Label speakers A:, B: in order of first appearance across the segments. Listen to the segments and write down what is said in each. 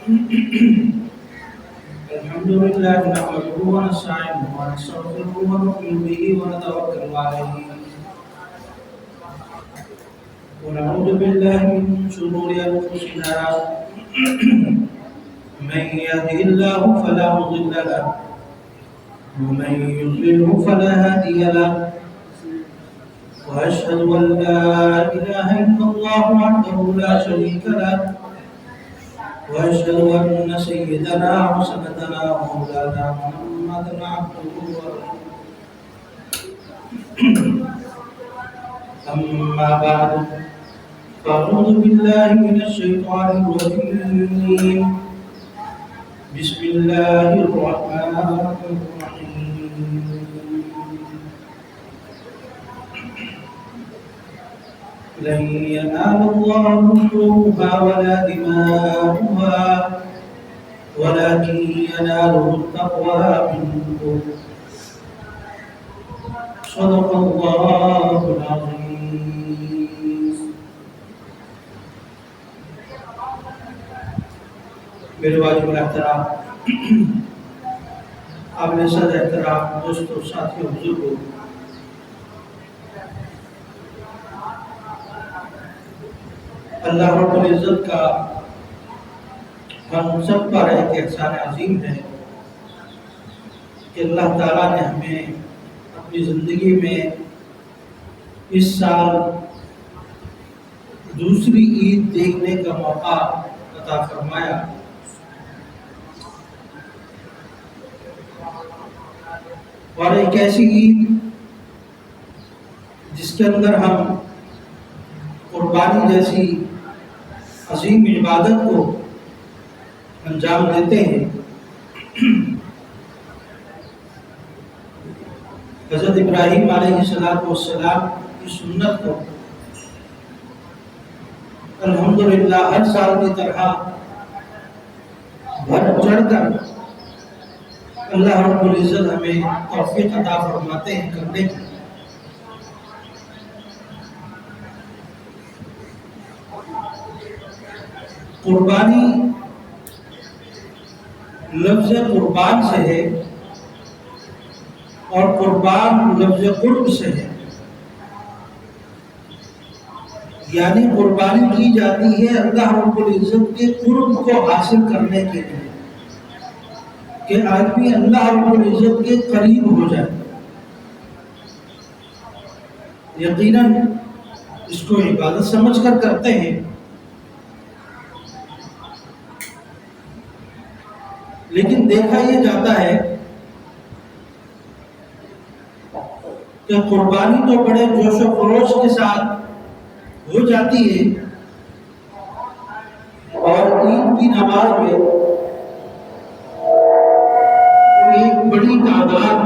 A: الحمد لله نحمده ونستعينه ونستغفره ونؤمن به ونتوكل عليه ونعوذ بالله من شرور انفسنا من يهده الله فلا مضل له ومن يضلله فلا هادي له واشهد ان لا اله الا الله وحده لا شريك له واشهد ان سيدنا وسندنا ومولانا محمدا عبده ورسوله اما بعد فاعوذ بالله من الشيطان الرجيم بسم الله الرحمن الرحيم لن ينال الله لحومها ولا دماؤها ولكن يناله التقوى منكم صدق الله العظيم. میرے واجب الاحترام قابل صد احترام دوستوں ساتھیوں بزرگوں، اللہ رب العزت کا ہم سب پر ایک احسان عظیم ہے کہ اللہ تعالیٰ نے ہمیں اپنی زندگی میں اس سال دوسری عید دیکھنے کا موقع عطا فرمایا. اور ایک ایسی عید جس کے اندر ہم قربانی جیسی عظیم عبادت کو انجام دیتے ہیں. حضرت ابراہیم علیہ السلام کی سنت کو الحمدللہ ہر سال کی طرح بڑھ چڑھ کر اللہ رب العزت ہمیں توفیق عطا فرماتے ہیں کرنے کی. قربانی لفظ قربان سے ہے اور قربان لفظ قرب سے ہے، یعنی قربانی کی جاتی ہے اللہ رب العزت کے قرب کو حاصل کرنے کے لیے کہ آدمی اللہ رب العزت کے قریب ہو جائے. یقیناً اس کو عبادت سمجھ کر کرتے ہیں، لیکن دیکھا یہ جاتا ہے کہ قربانی تو بڑے جوش و خروش کے ساتھ ہو جاتی ہے اور عید کی نماز میں ایک بڑی تعداد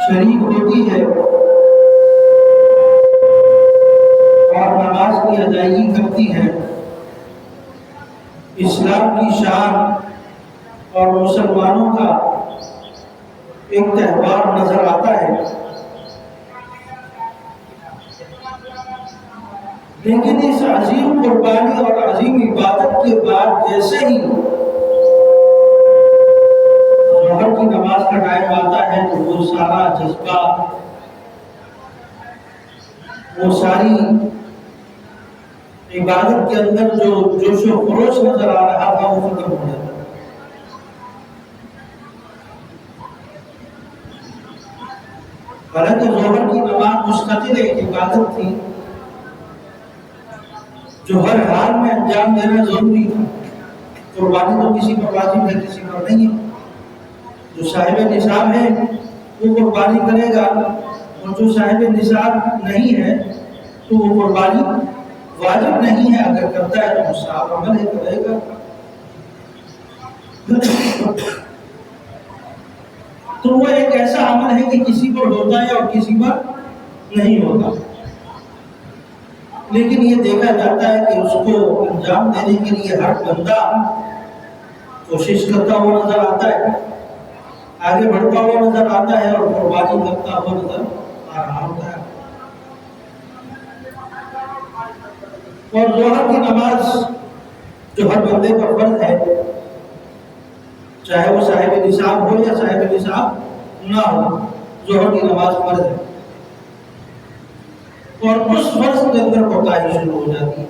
A: شریک ہوتی ہے اور نماز کی ادائیگی کرتی ہے. اسلام کی شان اور مسلمانوں کا ایک تہوار نظر آتا ہے. لیکن اس عظیم قربانی اور عظیم عبادت کے بعد جیسے ہی ظہر کی نماز کا ٹائم آتا ہے تو وہ سارا جذبہ، وہ ساری عبادت کے اندر جو جوش و خروش نظر آ رہا تھا وہ ختم ہو جاتا ہے. حالانکہ ظہر کی نماز مستقل ایک عبادت تھی جو ہر حال میں انجام دینا ضروری تھا. قربانی تو کسی پر واجب ہے، کسی پر نہیں ہے. جو صاحب نصاب ہے وہ قربانی کرے گا اور جو صاحب نصاب نہیں ہے تو وہ قربانی واجب نہیں ہے. اگر کرتا ہے تو مستحب عمل ہے، کرے گا. تو وہ ایک ایسا عمل ہے کہ کسی پر ہوتا ہے اور کسی پر نہیں ہوتا، لیکن یہ دیکھا جاتا ہے کہ اس کو انجام دینے کے لیے ہر بندہ کوشش کرتا ہوا نظر آتا ہے، آگے بڑھتا ہوا نظر آتا ہے اور قربانی کرتا ہوا نظر آ رہا ہوتا ہے. اور ظہر کی نماز جو ہر بندے پر فرض ہے، چاہے وہ صاحب نصاب ہو یا صاحب نصاب نہ ہو، ظہر کی نماز فرض ہے، اور اس فرض کے اندر کوتاہی شروع ہو جاتی ہے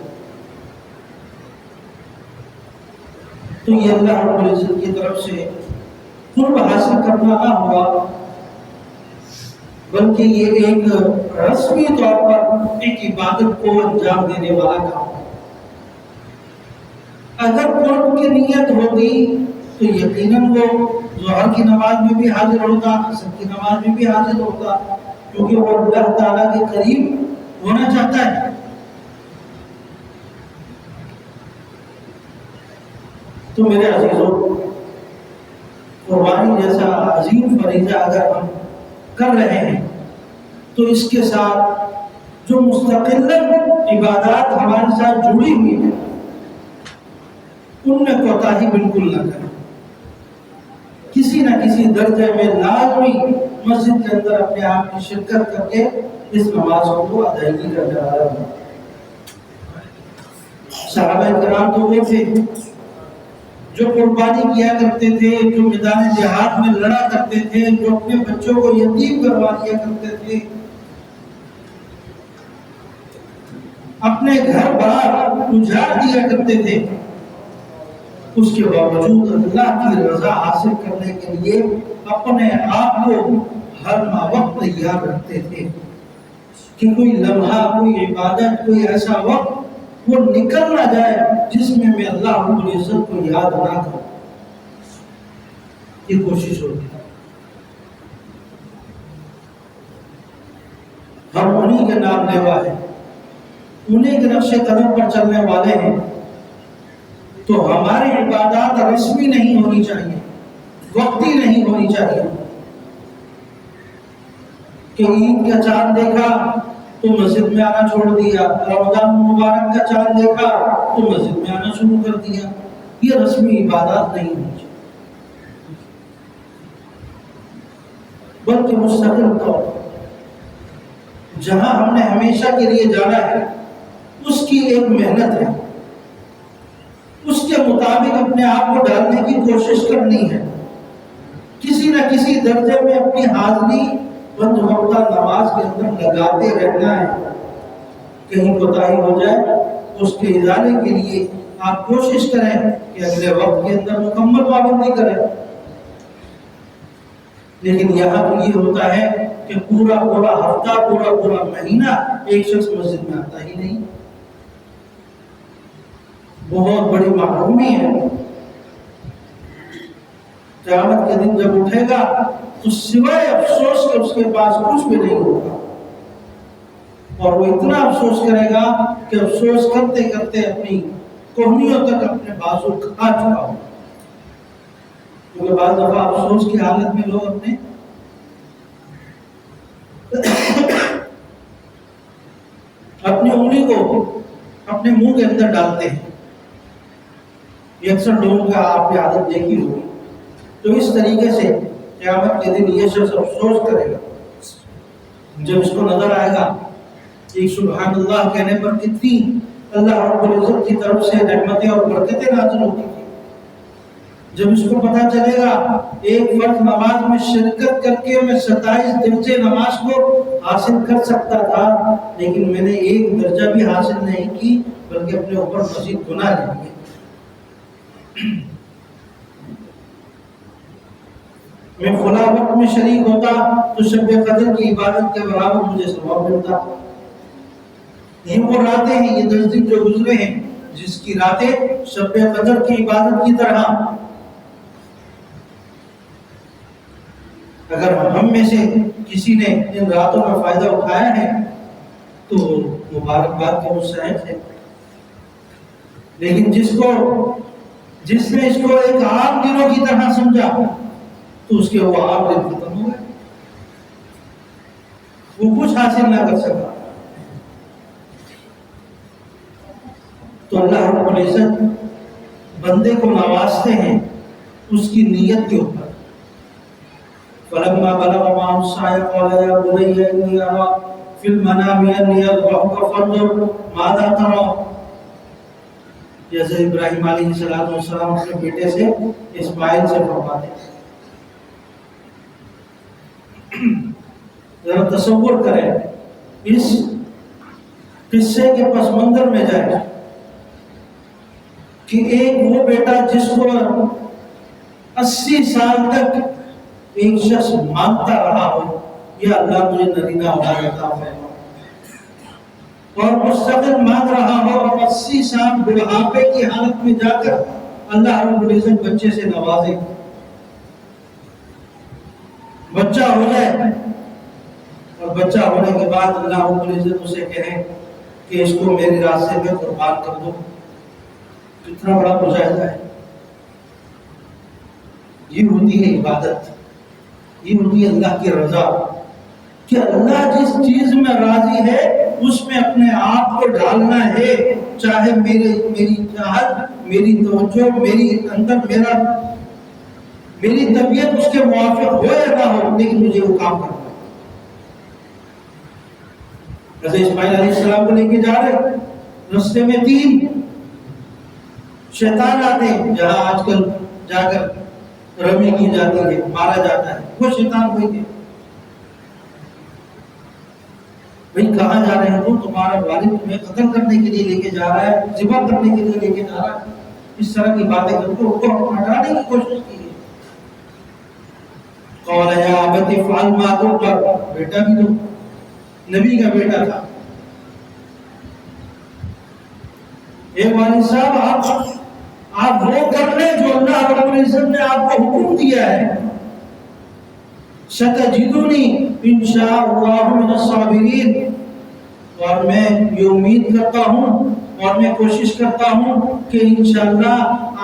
A: تو یہ اللہ رب العزت کی طرف سے قرب حاصل کرنا نہ ہوا، بلکہ یہ ایک رسمی طور پر ایک عبادت کو انجام دینے والا کام ہے۔ اگر قرب کی نیت ہوتی تو یقیناً وہ ظہر کی نماز میں بھی حاضر ہوتا، عصر کی نماز میں بھی حاضر ہوتا، کیونکہ وہ اللہ تعالیٰ کے قریب ہونا چاہتا ہے۔ تو میرے عزیزوں، قربانی جیسا عظیم فریضہ اگر ہم کر رہے ہیں تو اس کے ساتھ جو مستقل عبادات ہمارے ساتھ جڑی ہوئی ہیں ان میں کوتاہی بالکل نہ کریں۔ کسی نہ کسی درجے میں لازمی مسجد کے اندر اپنے آپ کی شرکت کر کے اس نماز کو ادائیگی کرنے والا ہوں۔ صحابہ کرام تو وہ تھے جو قربانی کیا کرتے تھے، جو میدان جہاد میں لڑا کرتے تھے، جو اپنے بچوں کو یتیم کروا دیا کرتے تھے، اپنے گھر بار اجاڑ دیا کرتے تھے، اس کے باوجود اللہ کی رضا حاصل کرنے کے لیے اپنے آپ کو ہر وقت تیار رکھتے تھے کہ کوئی لمحہ، کوئی عبادت، کوئی ایسا وقت وہ نکل نہ جائے جس میں اللہ رب العزت کو یاد نہ کروں۔ یہ کوشش ہوتی ہے۔ ہم انہی کے نام لیوا ہیں، انہی کے نقش قدم پر چلنے والے ہیں، تو ہماری عبادات رسمی نہیں ہونی چاہیے، وقتی نہیں ہونی چاہیے کہ عید کا چاند دیکھا تو مسجد میں آنا چھوڑ دیا، رمضان مبارک کا چاند دیکھا تو مسجد میں آنا شروع کر دیا۔ یہ رسمی عبادات نہیں ہونی چاہیے، بلکہ مستقل طور جہاں ہم نے ہمیشہ کے لیے جانا ہے اس کی ایک محنت ہے، اس کے مطابق اپنے آپ کو ڈالنے کی کوشش کرنی ہے، کسی نہ کسی درجے میں اپنی حاضری بند وقتہ نماز کے اندر لگاتے رہنا ہے۔ کہیں کوتاہی ہو جائے اس کے ازالے کے لیے آپ کوشش کریں کہ اگلے وقت کے اندر مکمل پابندی کریں۔ لیکن یہاں تو یہ ہوتا ہے کہ پورا ہفتہ، پورا مہینہ ایک شخص مسجد میں آتا ہی نہیں، بہت بڑی محرومی ہے۔ قیامت کے دن جب اٹھے گا تو سوائے افسوس کے اس کے پاس کچھ بھی نہیں ہوگا، اور وہ اتنا افسوس کرے گا کہ افسوس کرتے کرتے اپنی کوہنیوں تک اپنے بازو کھا چکا ہو۔ کیونکہ بعض دفعہ افسوس کی حالت میں لوگ اپنی انگلی کو اپنے منہ کے اندر ڈالتے ہیں۔ یہ اکثر لوگوں کا آپ کی عادت دیکھی ہوگی۔ تو اس طریقے سے قیامت کے دن یہ شخص افسوس کرے گا جب اس کو نظر آئے گا ایک سبحان اللہ کہنے پر کتنی اللہ رب العزت کی طرف سے رحمتیں اور برکتیں نازل ہوتی تھی۔ جب اس کو پتہ چلے گا ایک فرض نماز میں شرکت کر کے میں 27 درجے نماز کو حاصل کر سکتا تھا، لیکن میں نے ایک درجہ بھی حاصل نہیں کی بلکہ اپنے اوپر مزید گناہ لے لیے۔ میں فلاں وقت میں شریک ہوتا تو شب قدر کی عبادت کے برابر مجھے ثواب ملتا۔ یہ وہ راتیں ہیں، یہ 10 دن جو گزرے ہیں جس کی راتیں شب قدر کی عبادت کی طرح، اگر ہم میں سے کسی نے ان راتوں میں فائدہ اٹھایا ہے تو مبارکباد کے مستحق ہے، لیکن جس نے اس کو ایک عام دنوں کی طرح سمجھا تو اس کے وہ عام دن ختم ہو گئے، وہ کچھ حاصل نہ کر سکا۔ تو اللہ رب العزت بندے کو نوازتے ہیں اس کی نیت کے اوپر۔ فلما بلغ معه السعي قال يا بني إني أرى في المنام أني أذبحك فانظر ماذا ترى۔ جیسے ابراہیم علیہ السلام اپنے بیٹے سے اسماعیل سے فرماتے ہیں۔ ذرا تصور کریں، اس قصے کے پس منظر میں جائے کہ ایک وہ بیٹا جس کو 80 سال تک ایک شخص مانگتا رہا ہو یا اللہ مجھے نرینہ اولاد عطا فرما، اور مستقل مانگ رہا ہو، اور 80 سال بڑھاپے کی حالت میں جا کر اللہ رب العزت بچے سے نوازے، بچہ ہو جائے، اور بچہ ہونے کے بعد اللہ رب العزت اسے کہے کہ اس کو میرے راستے میں قربان کر دو۔ کتنا بڑا مجاہدہ ہے! یہ ہوتی ہے عبادت، یہ ہوتی ہے اللہ کی رضا، کہ اللہ جس چیز میں راضی ہے اس میں اپنے آپ کو ڈالنا ہے، چاہے میری چاہت، میری توجہ، میری اندر میری طبیعت اس کے موافق ہو یا نہ ہو، لیکن مجھے وہ کام کرنا ہے۔ جیسے اسماعیل علیہ السلام کو لے کے جا رہے، رستے میں 3 شیطان آتے ہیں، جہاں آج کل جا کر رمی کی جاتی ہے، مارا جاتا ہے، وہ شیطان ہوئی تھے۔ بھئی کہاں جا رہے ہو؟ تمہارا والد تمہیں قتل کرنے کے لیے لے کے جا رہا ہے، ذبح کرنے کے لیے لے کے جا رہا ہے، اس طرح کی باتیں کرتے ان کو ہٹانے کی کوشش کی ہے۔ قال یا ابت افعل ما تؤمر، بیٹا بھی تو نبی کا بیٹا تھا۔ اے والد صاحب، آپ وہ کر لیں جو اللہ رب العزت نے آپ کو حکم دیا ہے۔ ستجدنی انشاء اللہ من الصابرین، اور میں یہ امید کرتا ہوں اور میں کوشش کرتا ہوں کہ انشاءاللہ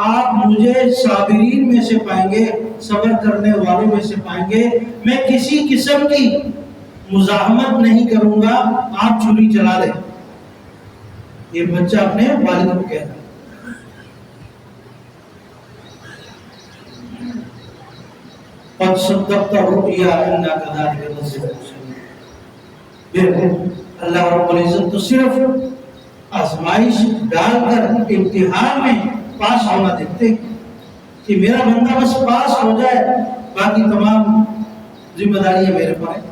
A: آپ مجھے صابرین میں سے پائیں گے، صبر کرنے والوں میں سے پائیں گے۔ میں کسی قسم کی مزاحمت نہیں کروں گا، آپ چھری چلا لیں۔ یہ بچہ اپنے والد کو کہتا ہے۔ قد صدقت الرؤيا انا كذلك نجزي المحسنين۔ بالکل اللہ رب العزت تو صرف آزمائش ڈال کر امتحان میں پاس ہونا دیکھتے کہ میرا بندہ بس پاس ہو جائے، باقی تمام ذمہ داریاں میرے پر ہیں۔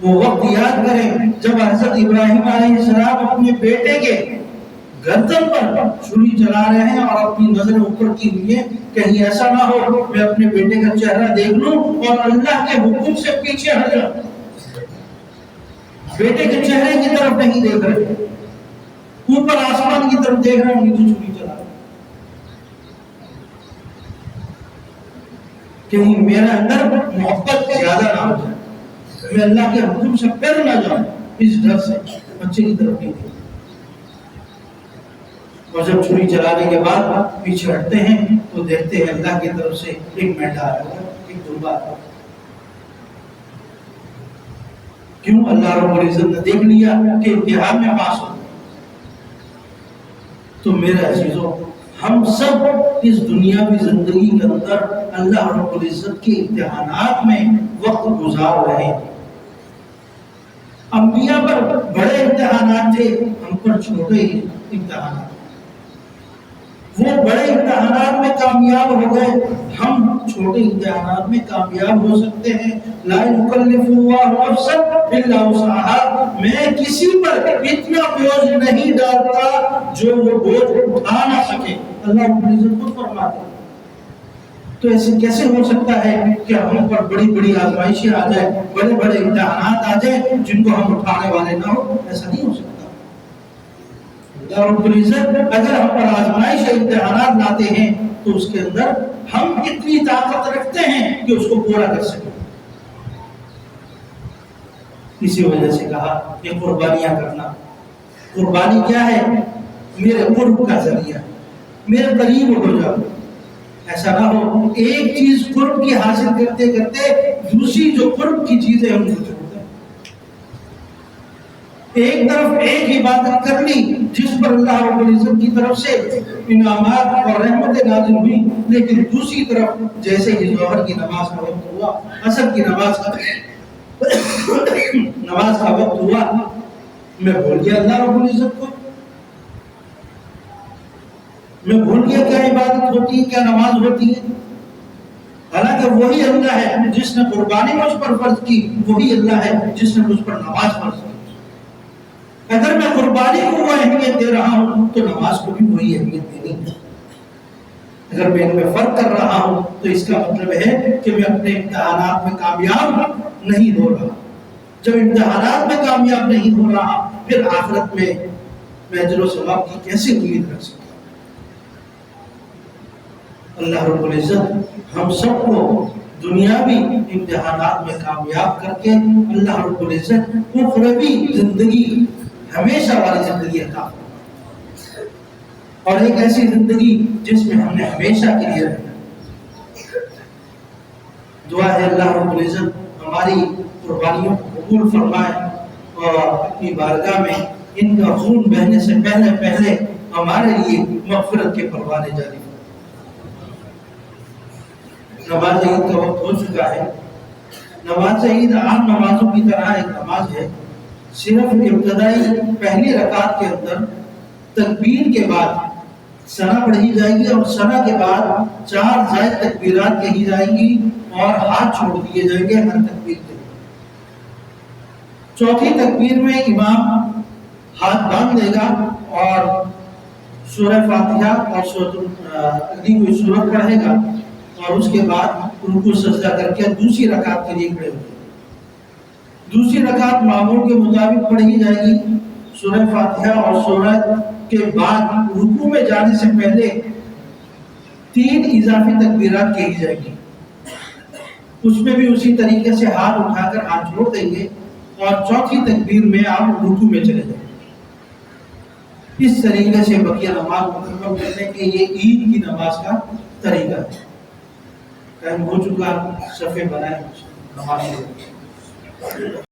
A: وہ وقت یاد کریں جب حضرت ابراہیم علیہ السلام اپنے بیٹے کے گردن پر چھری چلا رہے ہیں اور اپنی نظریں اوپر کی ہوئی ہیں، کہیں ایسا نہ ہو میں اپنے بیٹے کا چہرہ دیکھ لوں اور اللہ کے حکم سے پیچھے ہٹ جاؤں۔ بیٹے کے چہرے کی طرف نہیں دیکھ رہے، اوپر آسمان کی طرف دیکھ رہے ہیں، نیچے چھری چلا رہے، کہیں میرے اندر محبت زیادہ نہ ہو جائے، میں اللہ کے حکم سے پھر نہ جاؤں، اس ڈر سے بچے کی طرف نہیں دیکھ۔ اور جب چھری چلانے کے بعد پیچھے ہٹتے ہیں تو دیکھتے ہیں اللہ کی طرف سے ایک مینڈا آیا ہوا، ایک دمبا آیا ہوا۔ کیوں؟ اللہ رب العزت نے دیکھ لیا کہ امتحان میں پاس ہو۔ تو میرے عزیزوں، ہم سب اس دنیاوی زندگی کے اندر اللہ رب العزت کے امتحانات میں وقت گزار رہے ہیں۔ انبیاء پر بڑے امتحانات تھے، ہم پر چھوٹے ہی امتحانات۔ وہ بڑے امتحانات میں کامیاب ہو گئے، ہم چھوٹے امتحانات میں کامیاب ہو سکتے ہیں۔ لا یکلف اللہ نفسا الا وسعها، میں کسی پر اتنا بوجھ نہیں ڈالتا جو وہ بوجھ اٹھا نہ سکے، اللہ رب العزت خود فرماتے ہیں۔ تو ایسے کیسے ہو سکتا ہے کہ ہم پر بڑی بڑی آزمائشیں آ جائیں، بڑے بڑے امتحانات آ جائیں جن کو ہم اٹھانے والے نہ ہو؟ ایسا نہیں ہو سکتا۔ رب العزت اگر ہم پر آزمائش امتحانات لاتے ہیں تو اس کے اندر ہم اتنی طاقت رکھتے ہیں کہ اس کو پورا کر سکیں۔ اسی وجہ سے کہا کہ قربانیاں کرنا۔ قربانی کیا ہے؟ میرے قرب کا ذریعہ، میرے قریب ہو جاؤ۔ ایسا نہ ہو ایک چیز قرب کی حاصل کرتے کرتے دوسری جو قرب کی چیزیں ہم کو چھوڑ دیں۔ ایک طرف ایک عبادت کر لی جس پر اللہ رب العزت کی طرف سے انعامات اور رحمتیں نازل ہوئی، لیکن دوسری طرف جیسے ہی ظہر کی نماز کا وقت ہوا، عصر کی نماز کا وقت ہوا، میں بھول گیا اللہ رب العزت کو، میں بھول گیا کیا عبادت ہوتی ہے، کیا نماز ہوتی ہے۔ حالانکہ وہی اللہ ہے جس نے قربانی مجھ پر فرض کی، وہی اللہ ہے جس نے مجھ پر نماز فرض کی۔ اگر میں قربانی کو وہ اہمیت دے رہا ہوں تو نماز کو بھی وہی اہمیت دینی ہے۔ اگر میں ان میں فرق کر رہا ہوں تو اس کا مطلب ہے کہ میں اپنے امتحانات میں کامیاب نہیں ہو رہا۔ جب امتحانات میں کامیاب نہیں ہو رہا پھر آخرت میں اجر و ثواب کی کیسے امید رکھ سکتا؟ اللہ رب العزت ہم سب کو دنیاوی امتحانات میں کامیاب کر کے اللہ رب العزت اخروی زندگی، ہمیشہ والی زندگی عطا فرمائے، اور ایک ایسی زندگی جس میں ہم نے ہمیشہ کے لیے رہنا۔ دعا ہے اللہ رب العزت ہماری قربانیوں کو قبول فرمائے اور اپنی بارگاہ میں ان کا خون بہنے سے پہلے پہلے ہمارے لیے مغفرت کے پروانے جاری فرمائے۔ نماز عید کا وقت ہو چکا ہے۔ نماز عید عام نمازوں کی طرح ایک نماز ہے، صرف ابتدائی پہلی رکعت کے اندر تکبیر کے بعد ثنا پڑھی جائے گی اور ثنا کے بعد 4 زائد تکبیرات کہی جائیں گی اور ہاتھ چھوڑ دیے جائیں گے ہر تکبیر کے بعد۔ چوتھی تکبیر میں امام ہاتھ باندھ دے گا اور سورہ فاتحہ اور اگلی کوئی سورت پڑھے گا اور اس کے بعد رکوع سجدہ کر کے دوسری رکعت کے لیے کھڑے ہو جائیں گے۔ دوسری رکعت معمول کے مطابق پڑھی جائے گی۔ سورہ فاتحہ اور سورت کے بعد رکوع میں جانے سے پہلے 3 اضافی تکبیرات کہی جائیں گی، اس میں بھی اسی طریقے سے ہاتھ اٹھا کر ہاتھ چھوڑ دیں گے اور چوتھی تکبیر میں آپ رکوع میں چلے جائیں گے۔ اس طریقے سے بقیہ نماز مکمل کرنے کے یہ عید کی نماز کا طریقہ ہے۔ ٹائم ہو چکا، صفحے بنائیں، نماز شروع۔